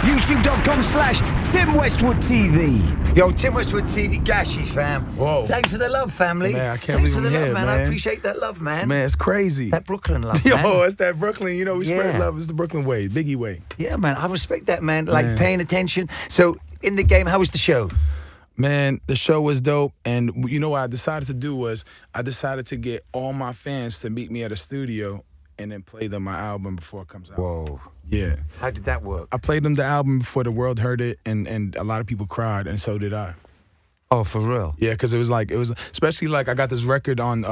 YouTube.com/Tim Westwood TV. Yo, Tim Westwood TV, Gashi fam. Whoa. Thanks for the love, family. Man, I can't Thanks believe for the I'm love, here, man. I man. appreciate that love, man. Man, it's crazy. That Brooklyn love, Yo, man. it's that Brooklyn. You know, we spread love. It's the Brooklyn way, Biggie way. Yeah, man. I respect that, man. Like paying attention. So, in the game, how was the show? Man, the show was dope. And you know what I decided to do was I decided to get all my fans to meet me at a studio and then play them my album before it comes out. Whoa. Yeah. How did that work? I played them the album before the world heard it, and a lot of people cried, and so did I. Oh, for real? Yeah, because it was especially like I got this record on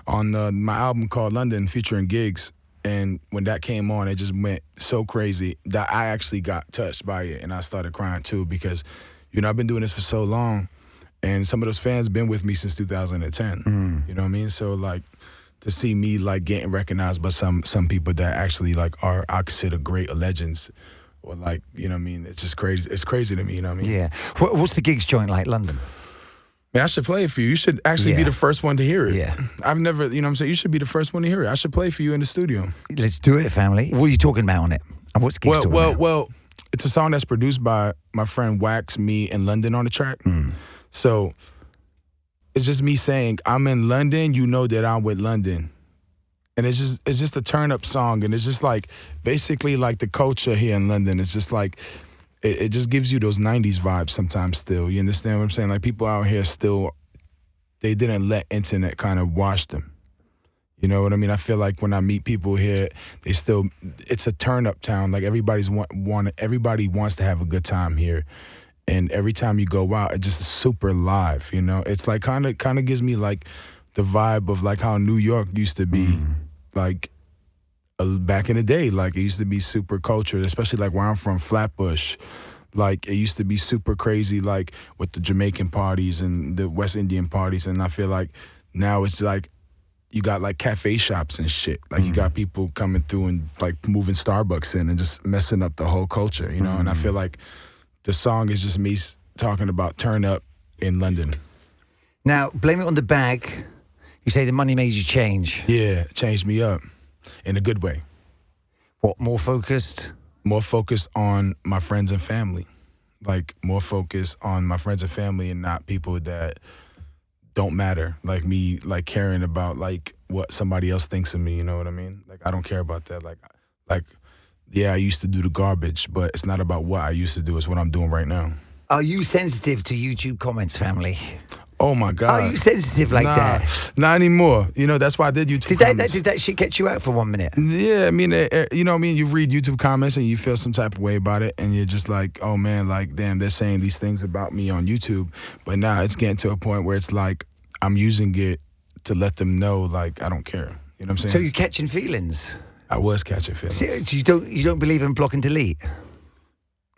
my album called London featuring Gigs, and when that came on, it just went so crazy that I actually got touched by it, and I started crying too because, you know, I've been doing this for so long, and some of those fans been with me since 2010. You know what I mean? So like, to see me like getting recognized by some people that actually like are I consider great or legends, or like, you know what I mean, it's just crazy. It's crazy to me, you know what I mean? Yeah. What's the Gigs joint like, London? Man, I should play it for you. You should actually be the first one to hear it. Yeah. I've never, you know what I'm saying? You should be the first one to hear it. I should play for you in the studio. Let's do it, family. What are you talking about on it? And what's Gigs talking about? Well, it's a song that's produced by my friend Wax, me, and London on the track. So it's just me saying, I'm in London, you know that I'm with London. And it's just a turn up song, and it's just like basically like the culture here in London. It's just like it just gives you those 90s vibes sometimes still. You understand what I'm saying? Like people out here still, they didn't let internet kind of wash them. You know what I mean? I feel like when I meet people here, it's a turn up town. Like everybody wants to have a good time here. And every time you go out, it just is super live, you know? It's like kind of gives me like the vibe of like how New York used to be. Like back in the day, like it used to be super cultured, especially like where I'm from, Flatbush. Like it used to be super crazy, like with the Jamaican parties and the West Indian parties. And I feel like now it's like you got like cafe shops and shit. Like you got people coming through and like moving Starbucks in and just messing up the whole culture, you know? And I feel like the song is just me talking about turn up in London. Now, Blame It on the Bag. You say the money made you change. Yeah, changed me up in a good way. What, more focused? More focused on my friends and family. Like, more focused on my friends and family and not people that don't matter. Like me, like caring about like what somebody else thinks of me, you know what I mean? Like, I don't care about that. Like, yeah, I used to do the garbage, but it's not about what I used to do, it's what I'm doing right now. Are you sensitive to YouTube comments, family? Oh my God. Are you sensitive like that? Not anymore. You know, that's why I did YouTube comments. Did that shit catch you out for 1 minute? Yeah, I mean, you know what I mean? You read YouTube comments and you feel some type of way about it, and you're just like, oh man, like, damn, they're saying these things about me on YouTube. But now it's getting to a point where it's like, I'm using it to let them know, like, I don't care. You know what I'm saying? So you're catching feelings? I was catching feelings. So you don't believe in block and delete?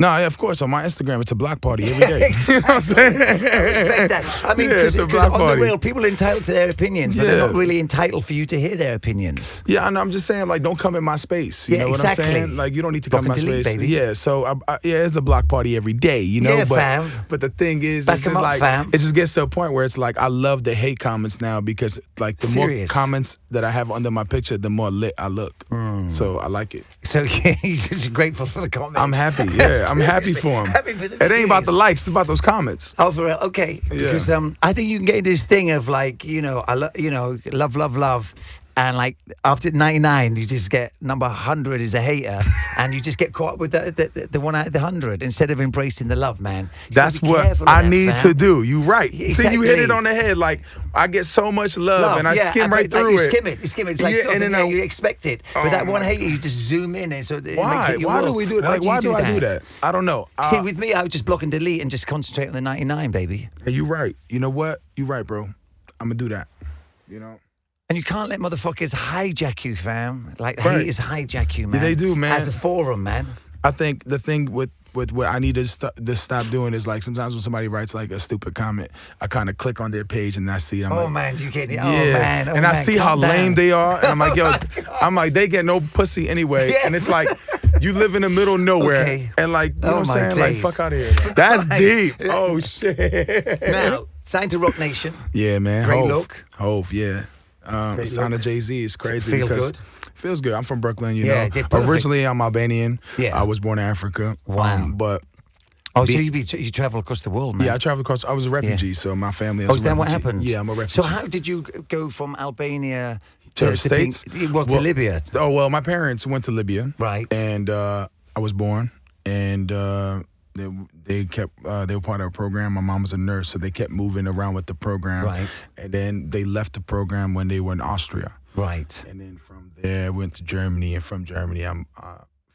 No, yeah, of course. On my Instagram, it's a block party every day. You know what I'm saying? I respect that. I mean, because it's a block on party. the real, people are entitled to their opinions, but they're not really entitled for you to hear their opinions. Yeah, I know. I'm just saying, like, don't come in my space. You know what exactly. I'm saying? Like, you don't need to Block come in my and delete, space. baby. Yeah, so, yeah, it's a block party every day, you know? Yeah, fam. But the thing is, Back it's 'em just up, like, fam. it just gets to a point where it's like, I love the hate comments now because, like, the more comments that I have under my picture, the more lit I look. So I like it. So yeah, you're just grateful for the comments. I'm happy. Yeah, I'm happy for them. It ain't about the likes, it's about those comments. Oh, for real? Okay. Yeah. Because I think you can get into this thing of like, you know, love. And like after 99, you just get number 100 is a hater, and you just get caught up with the one out of the 100 instead of embracing the love, man. That's what I need to do. You right. Exactly. See, you hit it on the head. Like, I get so much love and I skim right through you it. You skim it. It's like and then you expect it. But that one hater, you just zoom in, and so it makes it your Why world. do we do that? Like, why do I do that? I don't know. See, with me, I would just block and delete and just concentrate on the 99, baby. Hey, you right. You know what? You right, bro. I'm gonna do that. You know. And you can't let motherfuckers hijack you, fam. Like, haters hijack you, man. Yeah, they do, man. As a forum, man. I think the thing with what I need to stop doing is, like, sometimes when somebody writes, like, a stupid comment, I kind of click on their page and I see it. I'm like, man, you get it. Yeah. Oh, man. And I see how lame they are. And I'm like, yo, I'm like, they get no pussy anyway. Yeah. And it's like, you live in the middle of nowhere. Okay. And, like, you know what I'm saying? Days. Like, fuck out of here. That's deep. Oh, shit. Now, signed to Rock Nation. Yeah, man. Great Hove. look. Hove, yeah. Signing Jay-Z is crazy. Feel because good? Feels good. I'm from Brooklyn, you Yeah, know. yeah, perfect. Originally, I'm Albanian. Yeah. I was born in Africa. Wow. But Oh, so you travel across the world, man. yeah, I traveled across. I was a refugee, so my family is is that what happened? Yeah, I'm a refugee. So how did you go from Albania to the States? to Libya? Oh, well, my parents went to Libya. Right. And I was born, and they were part of a program. My mom was a nurse, so they kept moving around with the program. Right. And then they left the program when they were in Austria. Right. And then from there, I went to Germany, and from Germany, I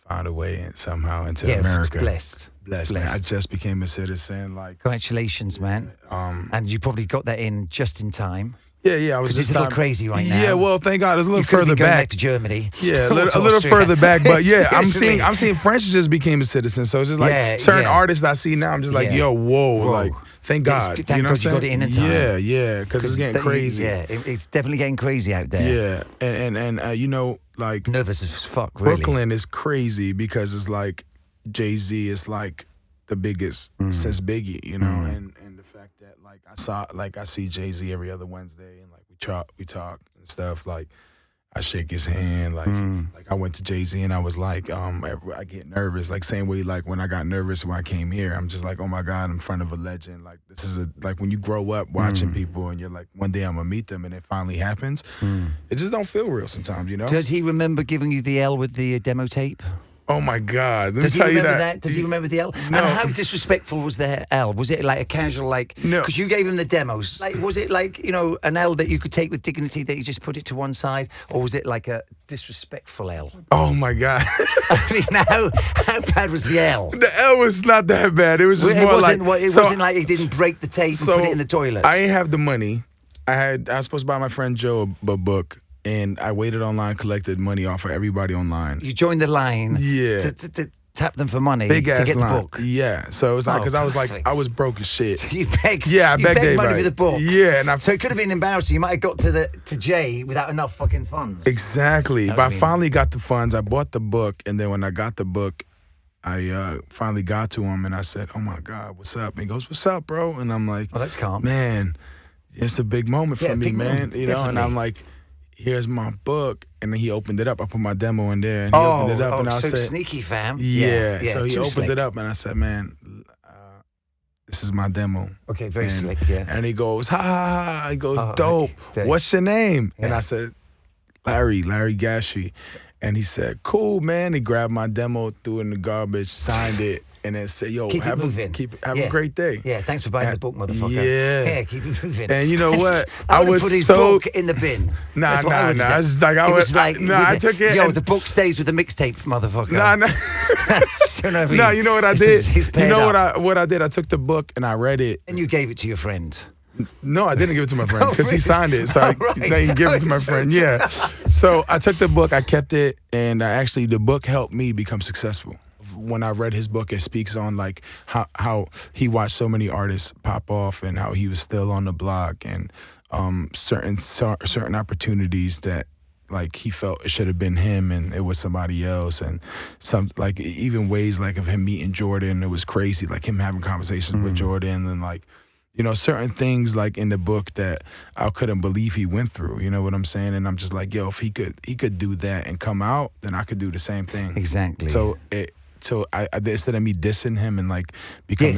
found a way somehow into Yeah, America. Blessed. Man. I just became a citizen. Like, congratulations, man. And you probably got that in just in time. yeah, I was Because just it's a little crazy right now. Yeah, well, thank God, it's a little You could further be going back. back to Germany. Yeah, or to a little Austria. further back, but yeah, Seriously. I'm seeing French just became a citizen, so it's just like certain artists I see now, I'm just like, Yeah. whoa, like, thank God. Thank you know God what I'm you got it in time. Yeah, because it's getting crazy. Yeah, it's definitely getting crazy out there. Yeah, and you know, like, Nervous as fuck, really. Brooklyn is crazy because it's like Jay-Z is like the biggest since Biggie, you know, and the fact that I see Jay-Z every other Wednesday, and like we talk and stuff, like I shake his hand, like I went to Jay-Z and I was like, I get nervous, like same way like when I got nervous when I came here, I'm just like, oh my God, I'm in front of a legend. Like this is like when you grow up watching people and you're like, one day I'm gonna meet them, and it finally happens. It just don't feel real sometimes, you know. Does he remember giving you the L with the demo tape? Oh my God! Let Does me he tell you remember that. Does he remember the L? No. And how disrespectful was the L? Was it like a casual, like, No. because you gave him the demos? Like, was it like, you know, an L that you could take with dignity that you just put it to one side, or was it like a disrespectful L? Oh my God! I mean, how bad was the L? The L was not that bad. It was just more like It wasn't like he didn't break the tape and put it in the toilet. I ain't have the money. I was supposed to buy my friend Joe a book, and I waited online, collected money off of everybody online. You joined the line. Yeah. To tap them for money Big to ass get line. the book. Yeah. So it was like, because I was like, perfect. I was broke as shit. You begged. Yeah, I you begged money everybody. for the book. Yeah, and So it could have been embarrassing. You might have got to Jay without enough fucking funds. Exactly. Know But what I I mean? finally got the funds. I bought the book, and then when I got the book, I finally got to him, and I said, "Oh my God, what's up?" And he goes, "What's up, bro?" And I'm like, Well, that's calm. Man, it's a big moment for me, big man. moment, You know, and definitely. I'm like, here's my book. And then he opened it up. I put my demo in there, and he opened it up, and I so said, sneaky, fam. yeah. So he too opens slick. it up, and I said, man, this is my demo. Okay, very and, slick, yeah. And he goes, ha, ha, ha. He goes, Oh, dope. okay. What's your name? And Yeah. I said, Larry GASHI. And he said, cool, man. He grabbed my demo, threw it in the garbage, signed it, and then said, yo, Keep it moving. Have a great day. Yeah, thanks for buying the book, motherfucker. Yeah. Keep it moving. And you know what? I would was put his so book in the bin. Nah, That's what I would nah. have It's done. like It was like, I took it. Yo, and- the book stays with the mixtape, motherfucker. Nah. That's, you know what I mean? No, you know what I This did? is You paired know up. what I did? I took the book and I read it. And you gave it to your friend. No, I didn't give it to my friend Oh, because he really? signed it. So I Oh, right. didn't give it to my Oh, so friend. Yeah. So I took the book, I kept it, and the book helped me become successful. When I read his book, it speaks on like how he watched so many artists pop off and how he was still on the block, and certain opportunities that like he felt it should have been him and it was somebody else, and some like even ways like of him meeting Jordan, it was crazy, like him having conversations with Jordan, and like, you know, certain things like in the book that I couldn't believe he went through, you know what I'm saying? And I'm just like, yo, if he could do that and come out, then I could do the same thing. Exactly. So I instead of me dissing him and like becoming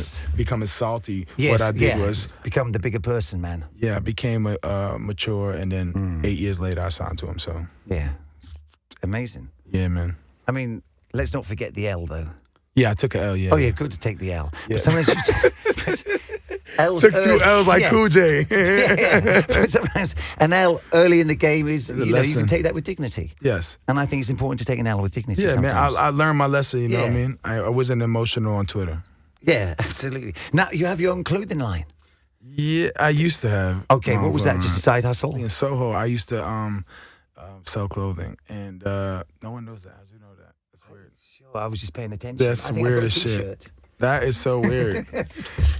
salty, what I did was become the bigger person, man. I became mature, and then 8 years later I signed to him. So Yeah. Amazing. yeah, man. I mean, let's not forget the L, though. Yeah, I took an L. Yeah. Oh, yeah, good to take the L. Yeah. But sometimes L's Took 2 L's like Cool J. yeah. But sometimes an L early in the game is, you lesson. can take that with dignity. Yes. And I think it's important to take an L with dignity Yeah, man. sometimes. I learned my lesson. You know what I Yeah. mean? I wasn't emotional on Twitter. Yeah, absolutely. Now, you have your own clothing line. Yeah, I used to have. Okay, what was that? Just a side hustle? In Soho, I used to sell clothing, and no one knows that. How'd you know that? That's weird. Sure, I was just paying attention. That's I think weird I got a as shit. t-shirt. That is so weird.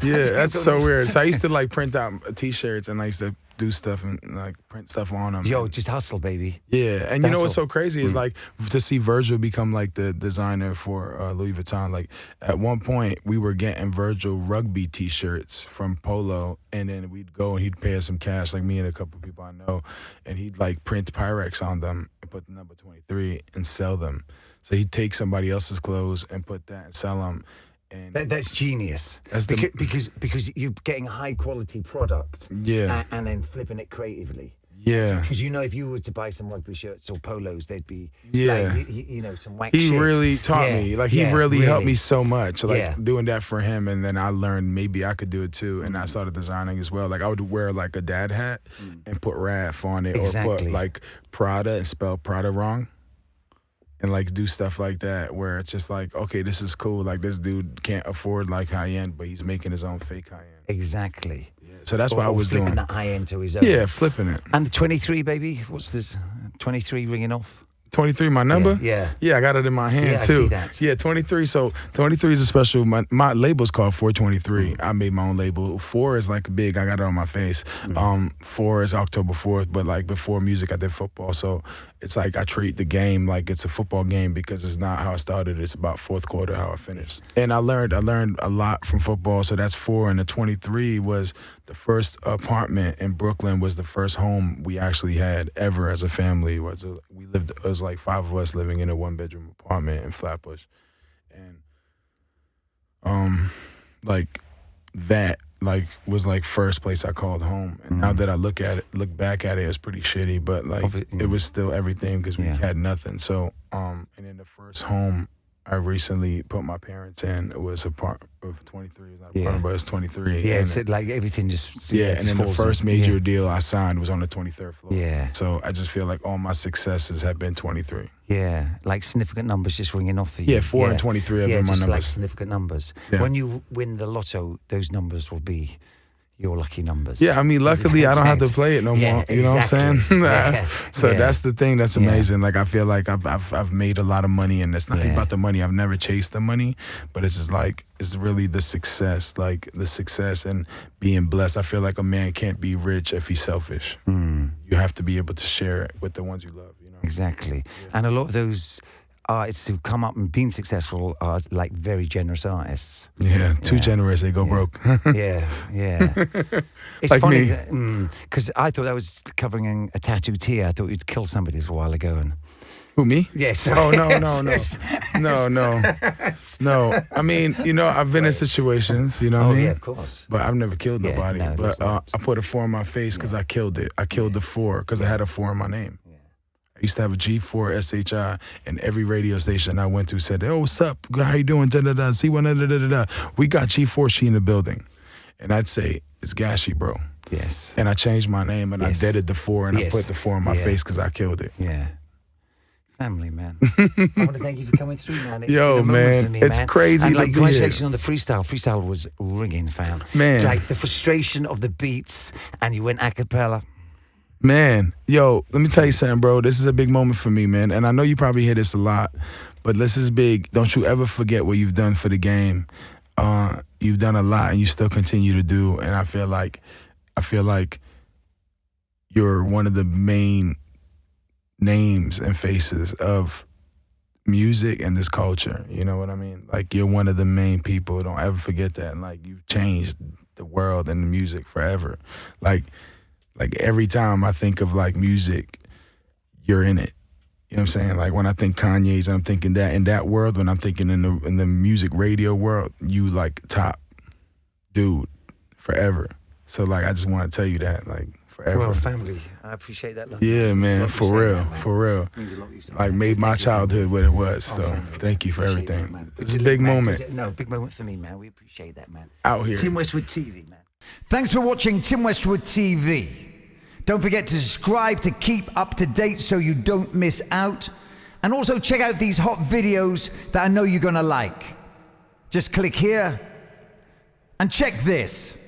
Yeah, that's so weird. So I used to like print out T-shirts, and I used to do stuff and like print stuff on them. Yo, just hustle, baby. Yeah, and you know what's Hustle. so crazy is like to see Virgil become like the designer for Louis Vuitton. Like at one point we were getting Virgil rugby T-shirts from Polo, and then we'd go and he'd pay us some cash, like me and a couple of people I know, and he'd like print Pyrex on them and put the number 23 and sell them. So he'd take somebody else's clothes and put that and sell them. And That's genius. That's because you're getting a high quality product. Yeah. And then flipping it creatively. Yeah. Because if you were to buy some rugby shirts or polos, they'd be Yeah. like, some wax he shit. really taught me. Like he really helped me so much. Like Yeah. doing that for him, and then I learned maybe I could do it too, and I started designing as well. Like I would wear like a dad hat and put RAF on it, or put like Prada and spell Prada wrong. And like do stuff like that where it's just like, okay, this is cool. Like this dude can't afford like high end, but he's making his own fake high end. Exactly. Yeah. So that's what I was flipping doing. that high end to his own. Yeah, flipping it. And the 23, baby. What's this? 23 ringing off. 23, my number? Yeah. Yeah, I got it in my hand too. I see that. Yeah, 23. So 23 is a special. My label's called 423. I made my own label. 4 is like big. I got it on my face. 4 is October 4th, but like before music, I did football. So it's like I treat the game like it's a football game because it's not how I started. It's about fourth quarter how I finished. And I learned a lot from football. So that's 4, and the 23 was the first apartment in Brooklyn. Was the first home we actually had ever as a family. It was like 5 of us living in a 1-bedroom apartment in Flatbush, and like that like was like first place I called home. And now that I look back at it, it's pretty shitty, but like it was still everything because we had nothing. So and in the first home I recently put my parents in, it was a part of 23. It's not a part, but it's 23. Yeah, and it's like everything just and just then the falls first in. major deal I signed was on the 23rd floor. Yeah. So I just feel like all my successes have been 23. Yeah, like significant numbers just ringing off for you. Yeah, 4 and 23 have been my just numbers. like significant numbers. Yeah. When you win the lotto, those numbers will be your lucky numbers. Yeah, I mean, luckily I don't have to play it no more. You know what I'm saying? So that's the thing that's amazing. Like I feel like I've made a lot of money, and it's not about the money. I've never chased the money, but it's just like it's really the success, like the success and being blessed. I feel like a man can't be rich if he's selfish. You have to be able to share it with the ones you love. You know? Exactly. And a lot of those artists who come up and been successful are like very generous artists. Yeah, too generous, they go broke. Yeah. It's Like funny me. because I thought I was covering a tattooed tear. I thought you'd kill somebody a while ago. And Who, me? yes. Oh, no. I mean, you know, I've been in situations, you know what I mean? yeah, of course. But I've never killed nobody. no, But that's not. I put a 4 on my face because I killed it. I killed the 4 because I had a 4 in my name. I used to have a G4 SHI, and every radio station I went to said, "Oh, what's up? How you doing? Da da da. C1 da da da da. We got G4 she in the building," and I'd say it's GASHI, bro. Yes. And I changed my name and I deaded the 4 and I put the 4 on my face because I killed it. Yeah. Family, man. I want to thank you for coming through, man. It's been a moment man, for me, it's man. crazy And to like, be congratulations here. on the freestyle. Freestyle was ringing, fam. Man. Like the frustration of the beats, and you went a cappella. Man, yo, let me tell you something, bro. This is a big moment for me, man. And I know you probably hear this a lot, but this is big. Don't you ever forget what you've done for the game. You've done a lot, and you still continue to do. And I feel like you're one of the main names and faces of music and this culture. You know what I mean? Like, you're one of the main people. Don't ever forget that. And like, you've changed the world and the music forever. Like every time I think of like music, you're in it. You know what I'm saying? Like when I think Kanye's, I'm thinking that in that world. When I'm thinking in the music radio world, you like top dude forever. So like I just want to tell you that, like, forever. Well, family, I appreciate that. Yeah, man, for real, for real. It means a lot you say. Like made my childhood what it was. So family, thank you for appreciate everything. that, man. It's a big moment. No, big moment for me, man. We appreciate that, man. Out here. Tim Westwood TV, man. Thanks for watching Tim Westwood TV. Don't forget to subscribe to keep up to date so you don't miss out. And also check out these hot videos that I know you're gonna like. Just click here and check this.